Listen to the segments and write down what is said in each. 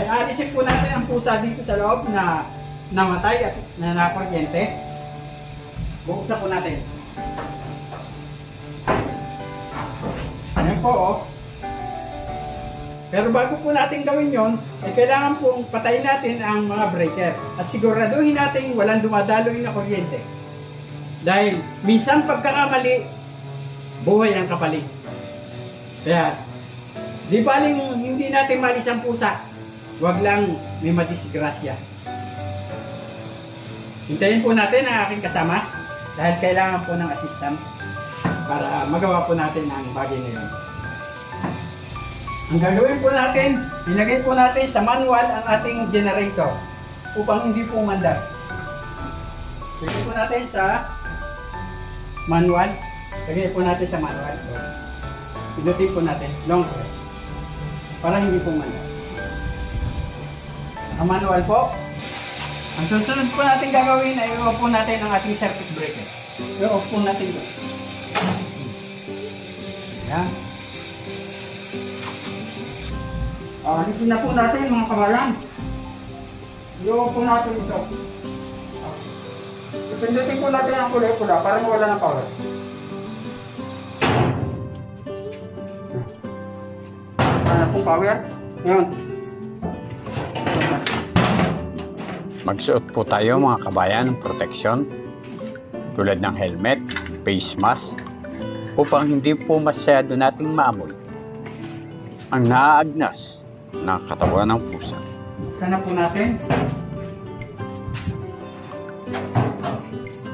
alisin po natin ang pusa dito sa loob na namatay at nanakuryente. Buksan po natin. Ayan po, oh. Pero bago po natin gawin yon, kailangan pong patayin natin ang mga breaker. At siguraduhin natin walang dumadaloy na kuryente. Dahil minsan pagkakamali, buhay ang kapalit. Kaya, di baling hindi natin malis ang pusa. Huwag lang may madisgrasya. Hintayin po natin ang aking kasama dahil kailangan po ng assistant para magawa po natin ang bagay na yun. Ang gagawin po natin, ilagay po natin sa manual ang ating generator upang hindi po umandar. Ilagay po natin sa manual. Ilagay po natin sa manual. Pinutin po natin, long press, para hindi po umandar. Ang manual po. Ang susunod po natin gagawin ay i-off po natin ang ating circuit breaker. I-off po natin ito. Ayan. Alisin na po natin mga kabayan. I-off po natin ito. Ipindutin po natin ang kulay pula para mawala ng power. Wala na pong power. Ayan. Magsuot po tayo mga kabayan ng proteksyon tulad ng helmet, face mask upang hindi po masyado nating maamoy ang naaagnas ng katawan ng pusa. Sana po natin.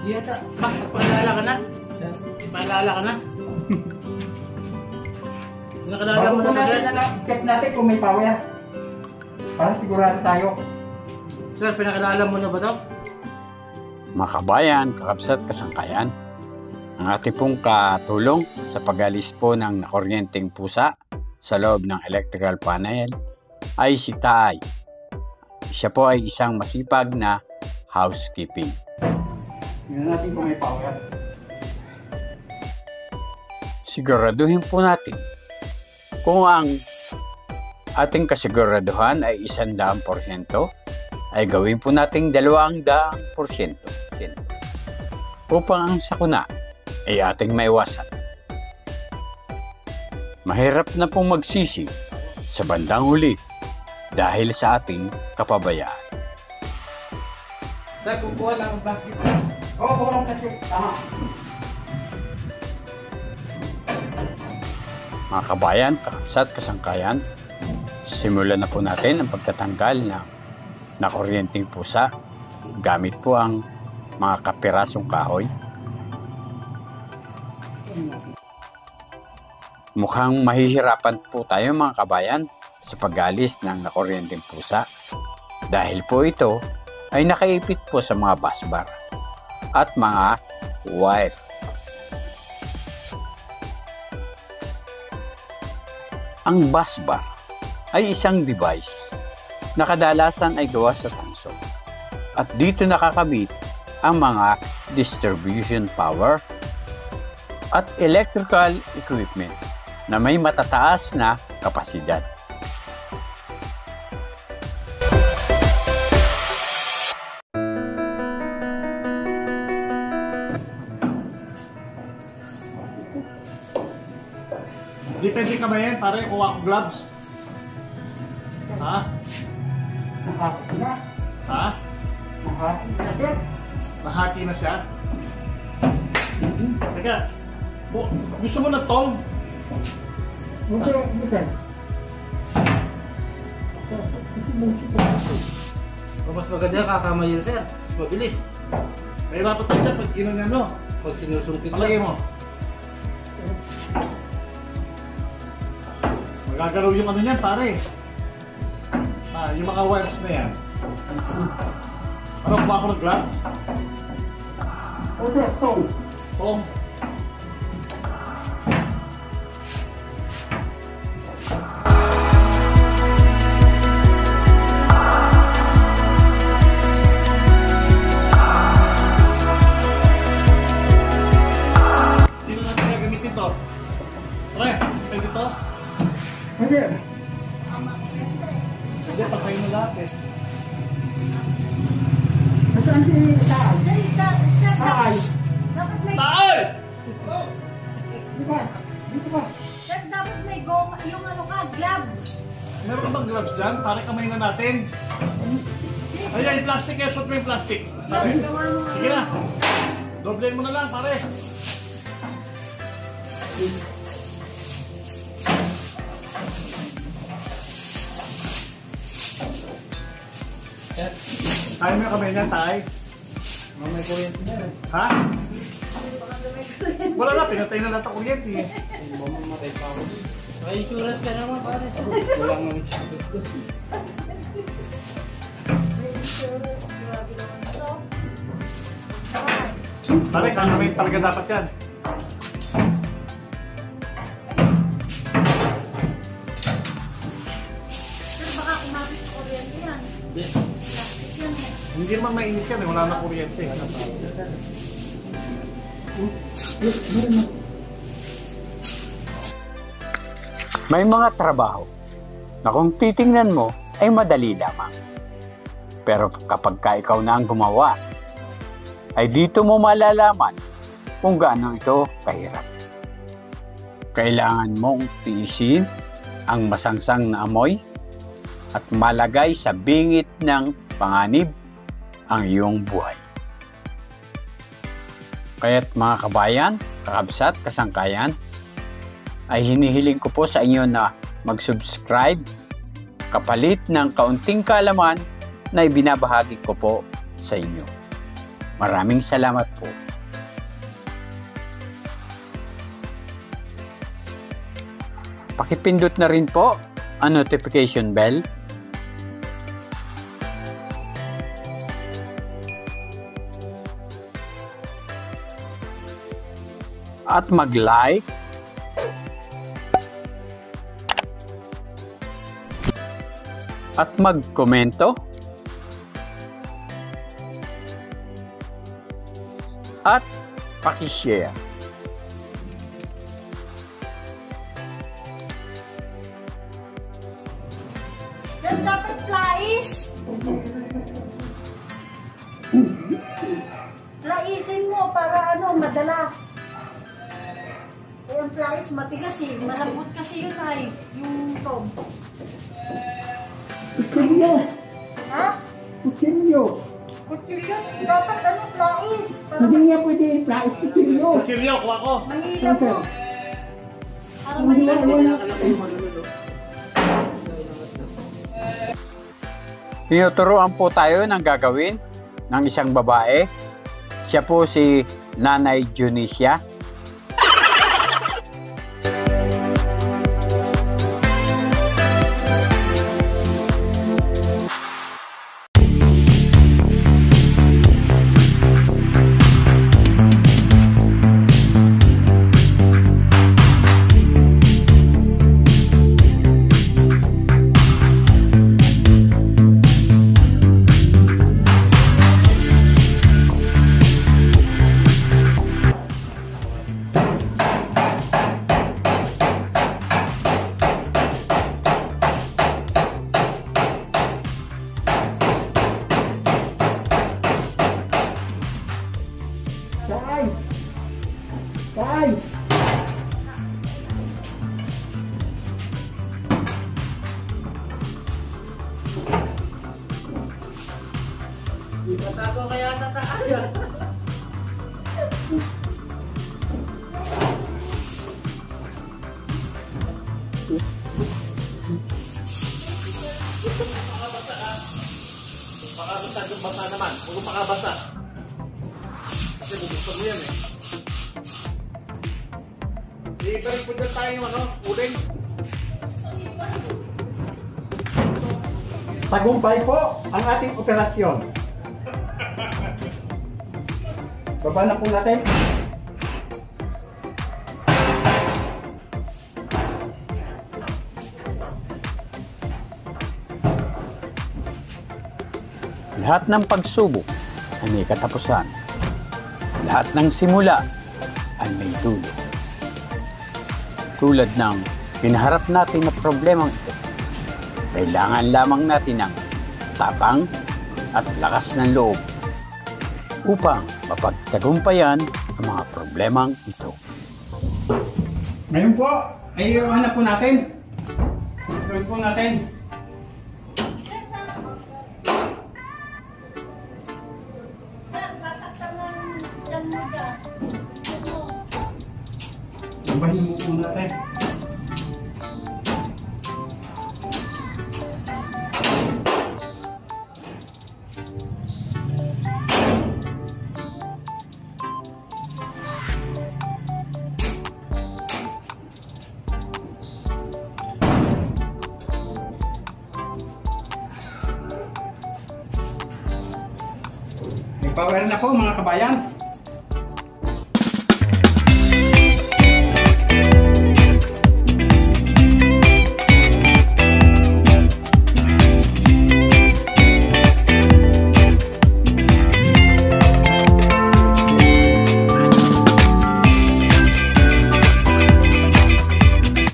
Yata, paalala ka na? Paalala ka na? Nakalala mo na ba? Check natin kung may power. Para sigurado tayo. Sir, pinakilala mo na ba ito? Mga kabayan, kakabsat, kasangkayan, ang ating pong katulong sa pag-alis po ng nakuryenteng pusa sa loob ng electrical panel ay si Tay. Siya po ay isang masipag na housekeeping. Tingnan natin kung may power. Siguraduhin po natin kung ang ating kasiguraduhan ay 100% ay gawin po nating 200% upang ang sakuna ay ating maiwasan. Mahirap na pong magsisi sa bandang huli dahil sa ating kapabayaan. Sir, kukuha lang ang basket. Oo, kukuha lang kasi. Tama. Mga kabayan, kakabsat, kasangkayan, simulan na po natin ang pagtatanggal ng nakuryenteng pusa gamit po ang mga kapirasong kahoy. Mukhang mahihirapan po tayo mga kabayan sa pag-alis ng nakuryenteng pusa dahil po ito ay nakaipit po sa mga busbar at mga wire. Ang busbar ay isang device na kadalasan ay gawa sa tanso at dito nakakabit ang mga distribution power at electrical equipment na may matataas na kapasidad. Depende ka ba yan? Pare, kuha ko gloves. Ha? Nakakit na. Ha? Nakakit na, sir. Nahati na siya? Teka, gusto mo na tong? Hindi, sir. Mas maganda kakama yun, sir. Mas mabilis. May dapat tayo dyan pag ginanyan mo. Pag sinusungkit Palagay mo. Magagalaw yung ano niyan, pare. Yung mga wires na yan. Ano, kuha ko ng glove? O, sir, tong. Tong. Sino natin gagamitin to? Pre, pwede to? Hindi. Hindi, Hindi, patay na lahat eh. Nasaan si Taay? Sir, Taay! dapat may... Taay! Dito ba? Dito ba? Sir, dapat may goma, yung ano ka, glove. Meron ka bang gloves dyan? Para kamay na natin. Ayan, yung plastic eh. Suot mo yung plastic. Pare. Gawa mo nga. Sige na. Doblein mo na lang, pare. Tayo mo yung kamay niya, tay. May kuryente na eh. Ha? Wala na, pinatay na lahat ang kuryente eh. Mamatay pa ako. May insurance ka naman, pare. Walang nang isipos ko. Grabe naman ito. Pare, kamay talaga dapat yan. Sir, baka kumapit sa kuryente yan. Plastic yan eh. Hindi naman mainit yan eh. Wala na kuryente. May mga trabaho na kung titingnan mo ay madali lamang. Pero kapag ka ikaw na ang gumawa, ay dito mo malalaman kung gaano ito kahirap. Kailangan mong tiisin ang masangsang na amoy at malagay sa bingit ng panganib ang iyong buhay. Kaya't mga kabayan, kakabsat, kasangkayan, ay hinihiling ko po sa inyo na mag-subscribe kapalit ng kaunting kaalaman na ibinabahagi ko po sa inyo. Maraming salamat po. Pakipindot na rin po ang notification bell at mag-like at mag-komento at paki-share. Sir, dapat plais. Plaisin mo para ano, madala. Eh, ang plais matigas eh. Malambot kasi yun ay, yung tog. Kutsilyo! Ha? Kutsilyo! Kutsilyo, dapat ano, plais. Para Hindi niya pwede plais kutsilyo. Kutsilyo, kuha ko. manila mo. Para Hindi manila mo. Tinuturuan po tayo ng gagawin ng isang babae. Siya po si Nanay Junicia. Tay! Tay! Tatago kaya tatayo. Pakabasa naman. Huwag pakabasa. Kasi bubuksan mo yan eh. I-balik po dyan tayo ng ano, uling. Tagumpay po ang ating operasyon. Baba na po natin. Lahat ng pagsubok ay may katapusan. Lahat ng simula ay may dulo. Tulad ng pinaharap natin na problemang ito, Kailangan lamang natin ng tapang at lakas ng loob upang mapagtagumpayan ang mga problemang ito. Ngayon po, ay hanap po natin. Gawin po natin. Sasaktan ng dyan mo dyan. Ito. Sabahin mo po natin. May power na po mga kabayan.